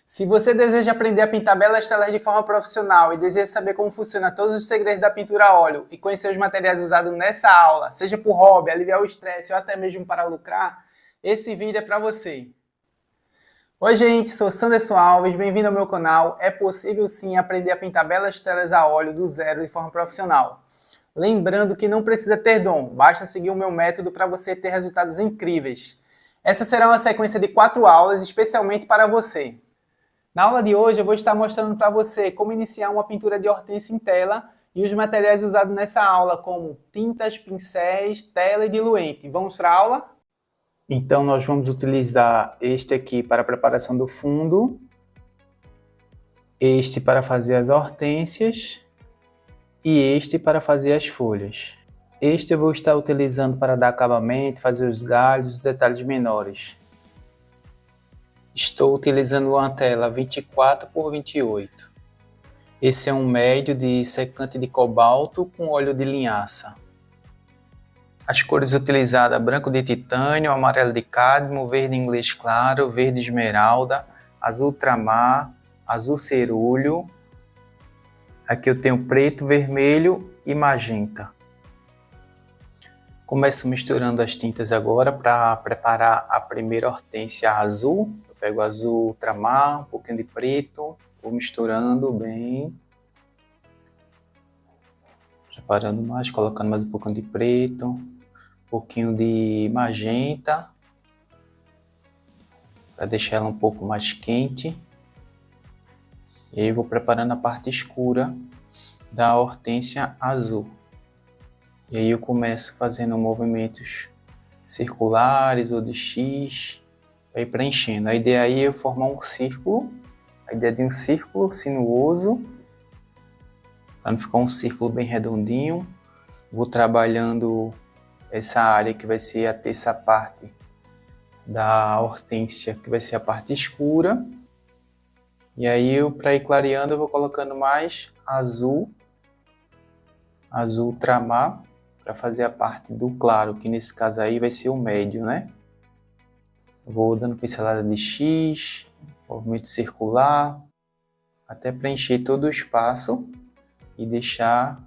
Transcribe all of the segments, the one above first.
Se você deseja aprender a pintar belas telas de forma profissional e deseja saber como funciona todos os segredos da pintura a óleo e conhecer os materiais usados nessa aula, seja por hobby, aliviar o estresse ou até mesmo para lucrar, esse vídeo é para você. Oi gente, sou Sanderson Alves, bem-vindo ao meu canal. É possível sim aprender a pintar belas telas a óleo do zero de forma profissional. Lembrando que não precisa ter dom, basta seguir o meu método para você ter resultados incríveis. Essa será uma sequência de 4 aulas especialmente para você. Na aula de hoje eu vou estar mostrando para você como iniciar uma pintura de hortênsia em tela e os materiais usados nessa aula, como tintas, pincéis, tela e diluente. Vamos para a aula? Então nós vamos utilizar este aqui para a preparação do fundo, este para fazer as hortênsias e este para fazer as folhas. Este eu vou estar utilizando para dar acabamento, fazer os galhos e os detalhes menores. Estou utilizando uma tela 24 por 28. Esse é um médio de secante de cobalto com óleo de linhaça. As cores utilizadas: branco de titânio, amarelo de cádmio, verde inglês claro, verde esmeralda, azul ultramar, azul cerúleo. Aqui eu tenho preto, vermelho e magenta. Começo misturando as tintas agora para preparar a primeira hortênsia azul. Eu pego azul ultramar, um pouquinho de preto, vou misturando bem. Preparando mais, colocando mais um pouquinho de preto, um pouquinho de magenta, para deixar ela um pouco mais quente. E aí vou preparando a parte escura da hortênsia azul. E aí eu começo fazendo movimentos circulares ou de X, para ir preenchendo. A ideia aí é formar um círculo, a ideia de um círculo sinuoso, para não ficar um círculo bem redondinho. Vou trabalhando essa área que vai ser a terça parte da hortênsia, que vai ser a parte escura. E aí, para ir clareando, eu vou colocando mais azul ultramar, para fazer a parte do claro, que nesse caso aí vai ser o médio, né? Vou dando pincelada de X, movimento circular, até preencher todo o espaço e deixar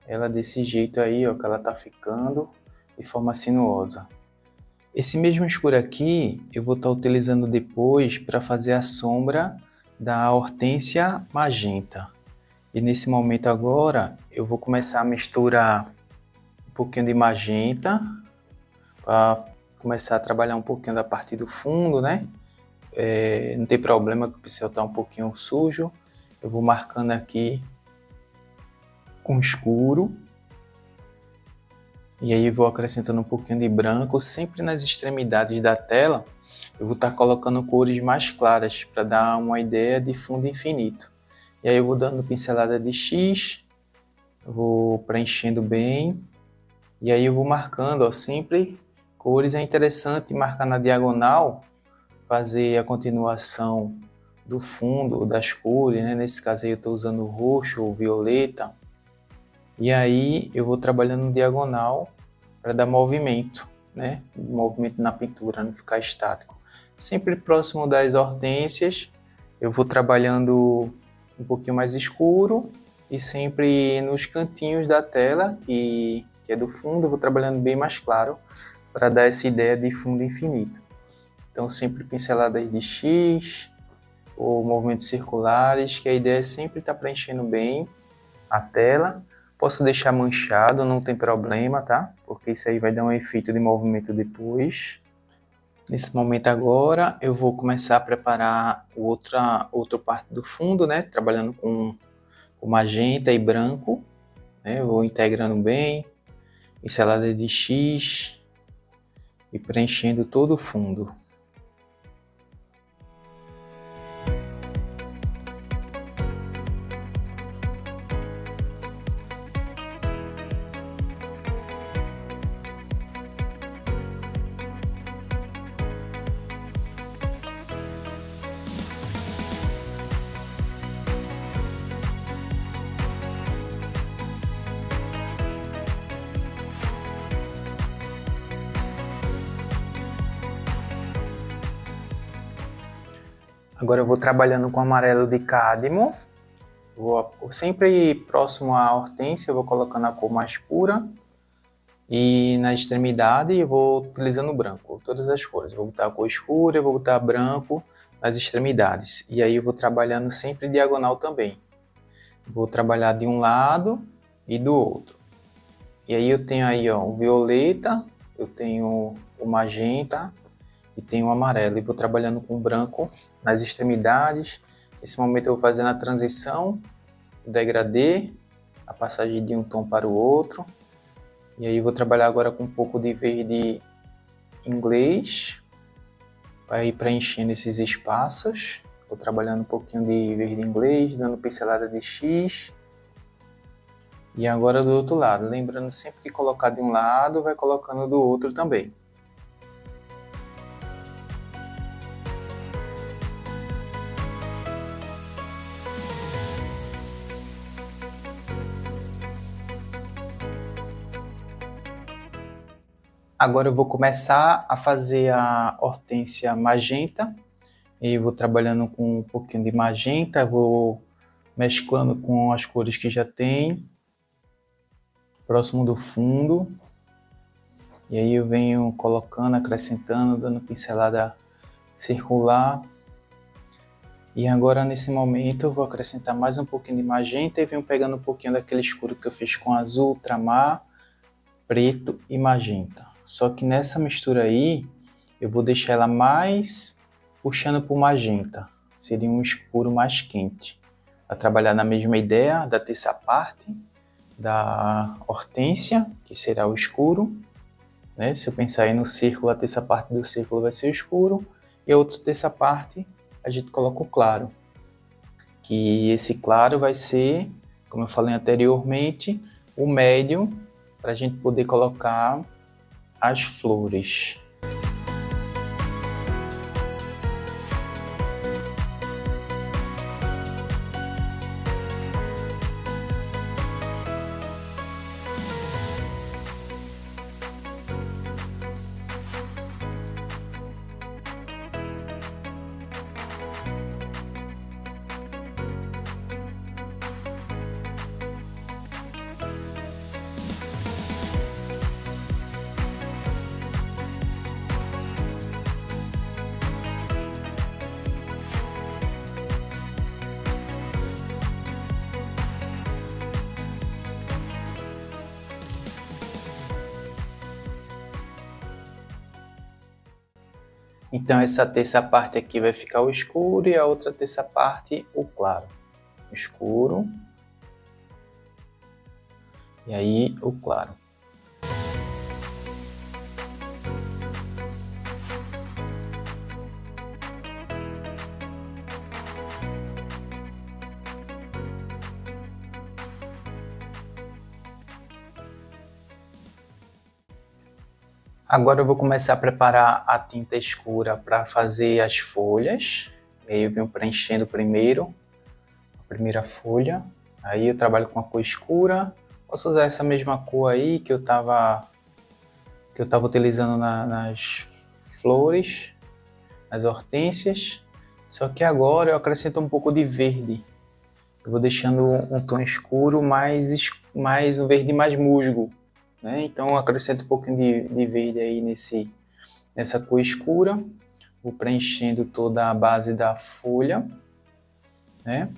ela desse jeito aí, ó, que ela tá ficando de forma sinuosa. Esse mesmo escuro aqui eu vou estar utilizando depois para fazer a sombra da hortênsia magenta. E nesse momento agora eu vou começar a misturar um pouquinho de magenta para começar a trabalhar um pouquinho da parte do fundo, né? Não tem problema que o pincel está um pouquinho sujo. Eu vou marcando aqui com escuro. E aí eu vou acrescentando um pouquinho de branco, sempre nas extremidades da tela. Eu vou estar colocando cores mais claras para dar uma ideia de fundo infinito. E aí eu vou dando pincelada de X, vou preenchendo bem. E aí eu vou marcando, ó, sempre cores. É interessante marcar na diagonal, fazer a continuação do fundo, das cores, né? Nesse caso aí eu estou usando o roxo ou violeta. E aí eu vou trabalhando no diagonal para dar movimento, né? Movimento na pintura, não ficar estático. Sempre próximo das hortênsias, eu vou trabalhando um pouquinho mais escuro e sempre nos cantinhos da tela, que é do fundo, eu vou trabalhando bem mais claro para dar essa ideia de fundo infinito. Então sempre pinceladas de X ou movimentos circulares, que a ideia é sempre estar preenchendo bem a tela. Posso deixar manchado, não tem problema, tá? Porque isso aí vai dar um efeito de movimento depois. Nesse momento agora, eu vou começar a preparar outra parte do fundo, né? Trabalhando com magenta e branco, né? Eu vou integrando bem, pincelada de X e preenchendo todo o fundo. Agora eu vou trabalhando com amarelo de cádmio. Vou sempre próximo à hortência, eu vou colocando a cor mais pura. E na extremidade eu vou utilizando branco, todas as cores. Vou botar a cor escura, eu vou botar branco nas extremidades. E aí eu vou trabalhando sempre diagonal também. Vou trabalhar de um lado e do outro. E aí eu tenho aí ó, o violeta, eu tenho o magenta e tenho o amarelo. E vou trabalhando com branco nas extremidades. Nesse momento eu vou fazendo a transição, o degradê, a passagem de um tom para o outro. E aí eu vou trabalhar agora com um pouco de verde inglês, para ir preenchendo esses espaços. Vou trabalhando um pouquinho de verde inglês, dando pincelada de X. E agora do outro lado, lembrando sempre que colocar de um lado, vai colocando do outro também. Agora eu vou começar a fazer a hortência magenta. E vou trabalhando com um pouquinho de magenta, vou mesclando com as cores que já tem, próximo do fundo. E aí eu venho colocando, acrescentando, dando pincelada circular. E agora nesse momento eu vou acrescentar mais um pouquinho de magenta e venho pegando um pouquinho daquele escuro que eu fiz com azul, ultramar, preto e magenta. Só que nessa mistura aí, eu vou deixar ela mais puxando para o magenta. Seria um escuro mais quente. Para trabalhar na mesma ideia da terça parte da hortência, que será o escuro. Né? Se eu pensar aí no círculo, a terça parte do círculo vai ser o escuro. E a outra terça parte, a gente coloca o claro. Que esse claro vai ser, como eu falei anteriormente, o médio para a gente poder colocar as flores. Então essa terça parte aqui vai ficar o escuro e a outra terça parte o claro. O escuro e aí o claro. Agora eu vou começar a preparar a tinta escura para fazer as folhas. E aí eu venho preenchendo primeiro a primeira folha. Aí eu trabalho com a cor escura. Posso usar essa mesma cor aí que eu estava utilizando nas flores, nas hortênsias. Só que agora eu acrescento um pouco de verde. Eu vou deixando um tom escuro, mais um verde mais musgo. Né? Então eu acrescento um pouquinho de verde aí nessa cor escura. Vou preenchendo toda a base da folha. Né?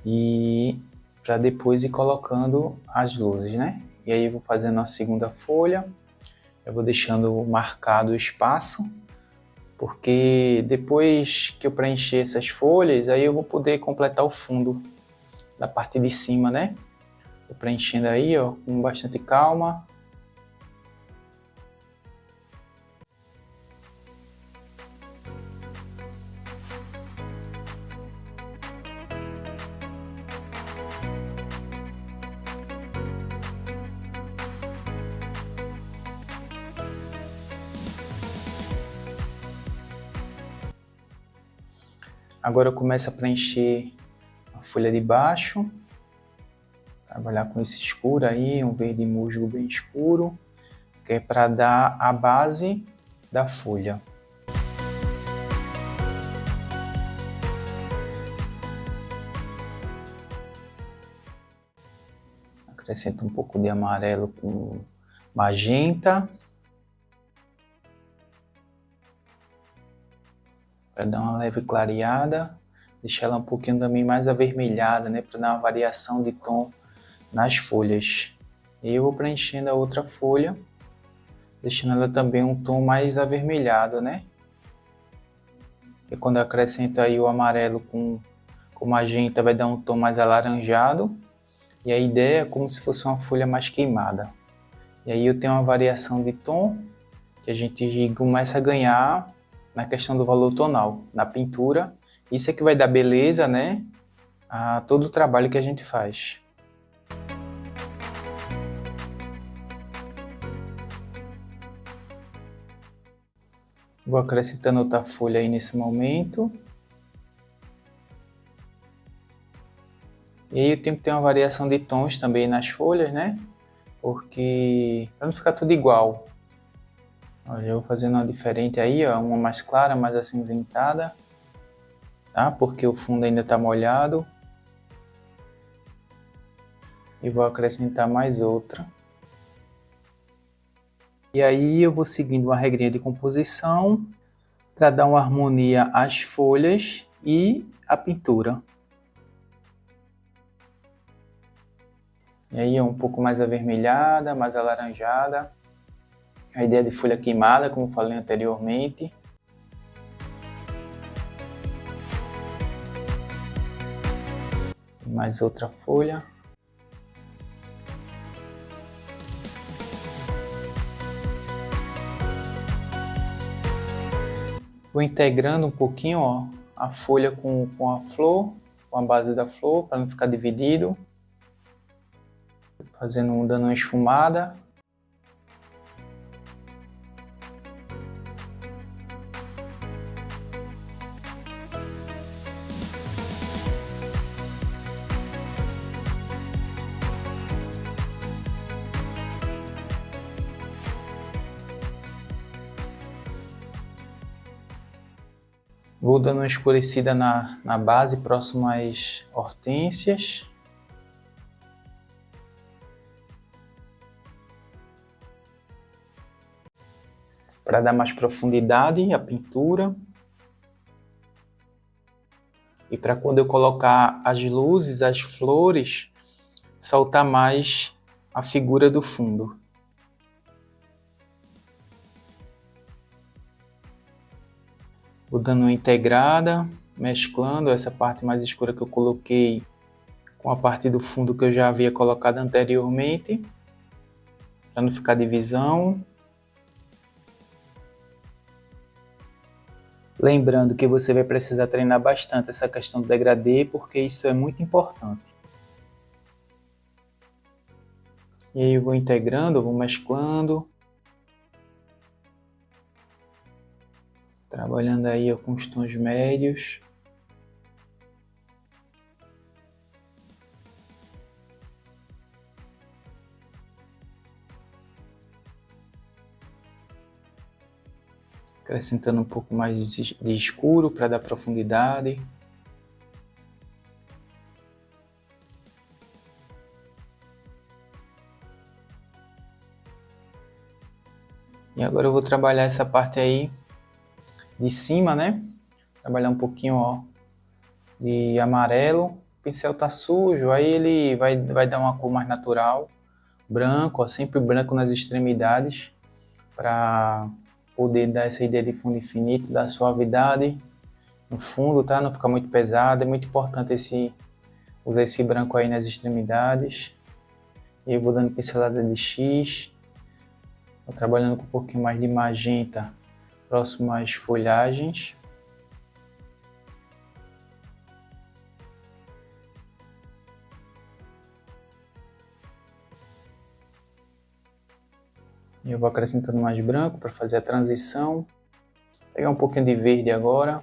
E para depois ir colocando as luzes. Né? E aí eu vou fazendo a segunda folha. Eu vou deixando marcado o espaço. Porque depois que eu preencher essas folhas, aí eu vou poder completar o fundo da parte de cima, né? Vou preenchendo aí, ó, com bastante calma. Agora eu começo a preencher a folha de baixo. Trabalhar com esse escuro aí, um verde musgo bem escuro, que é para dar a base da folha. Acrescento um pouco de amarelo com magenta. Para dar uma leve clareada. Deixar ela um pouquinho também mais avermelhada, né? Para dar uma variação de tom nas folhas. E eu vou preenchendo a outra folha, deixando ela também um tom mais avermelhado, né? E quando eu acrescento aí o amarelo com magenta, vai dar um tom mais alaranjado. E a ideia é como se fosse uma folha mais queimada. E aí eu tenho uma variação de tom que a gente começa a ganhar na questão do valor tonal, na pintura. Isso é que vai dar beleza, né, a todo o trabalho que a gente faz. Vou acrescentando outra folha aí nesse momento. E aí eu tenho que ter uma variação de tons também nas folhas, né? Porque para não ficar tudo igual. Olha, eu vou fazendo uma diferente aí, ó, uma mais clara, mais acinzentada, tá? Porque o fundo ainda está molhado. E vou acrescentar mais outra. E aí eu vou seguindo uma regrinha de composição para dar uma harmonia às folhas e à pintura. E aí é um pouco mais avermelhada, mais alaranjada. A ideia de folha queimada, como falei anteriormente. Mais outra folha. Vou integrando um pouquinho, ó, a folha com a flor, com a base da flor, para não ficar dividido. Dando uma esfumada. Vou dando uma escurecida na base, próximo às hortênsias. Para dar mais profundidade à pintura. E para quando eu colocar as luzes, as flores, saltar mais a figura do fundo. Vou dando uma integrada, mesclando essa parte mais escura que eu coloquei com a parte do fundo que eu já havia colocado anteriormente, para não ficar divisão. Lembrando que você vai precisar treinar bastante essa questão do degradê, porque isso é muito importante. E aí eu vou integrando, eu vou mesclando. Trabalhando aí com os tons médios. Acrescentando um pouco mais de escuro para dar profundidade. E agora eu vou trabalhar essa parte aí de cima, né? Trabalhar um pouquinho, ó, de amarelo. O pincel tá sujo, aí ele vai dar uma cor mais natural. Branco, ó, sempre branco nas extremidades, para poder dar essa ideia de fundo infinito, dar suavidade no fundo, tá? Não ficar muito pesado. É muito importante usar esse branco aí nas extremidades. E eu vou dando pincelada de X. Vou trabalhando com um pouquinho mais de magenta próximo às folhagens. E eu vou acrescentando mais branco para fazer a transição. Vou pegar um pouquinho de verde agora.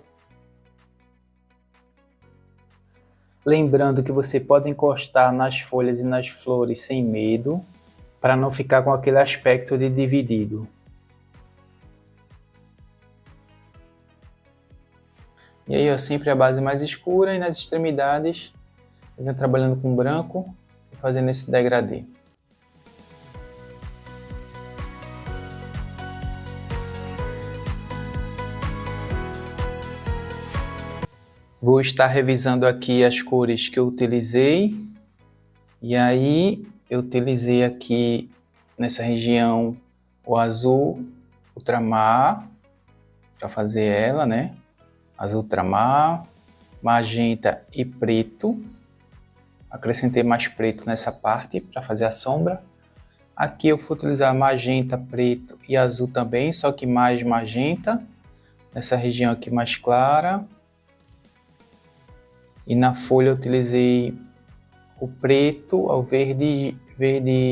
Lembrando que você pode encostar nas folhas e nas flores sem medo, para não ficar com aquele aspecto de dividido. E aí, ó, sempre a base mais escura e nas extremidades eu venho trabalhando com branco fazendo esse degradê. Vou estar revisando aqui as cores que eu utilizei. E aí, eu utilizei aqui nessa região o azul ultramar para fazer ela, né? Azul ultramar, magenta e preto. Acrescentei mais preto nessa parte para fazer a sombra. Aqui eu vou utilizar magenta, preto e azul também, só que mais magenta. Nessa região aqui mais clara. E na folha eu utilizei o preto, o verde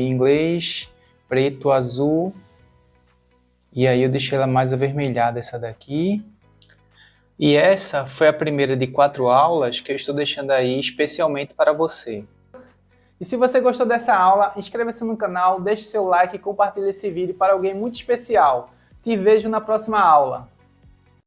inglês, preto, azul. E aí eu deixei ela mais avermelhada, essa daqui. E essa foi a primeira de 4 aulas que eu estou deixando aí especialmente para você. E se você gostou dessa aula, inscreva-se no canal, deixe seu like e compartilhe esse vídeo para alguém muito especial. Te vejo na próxima aula.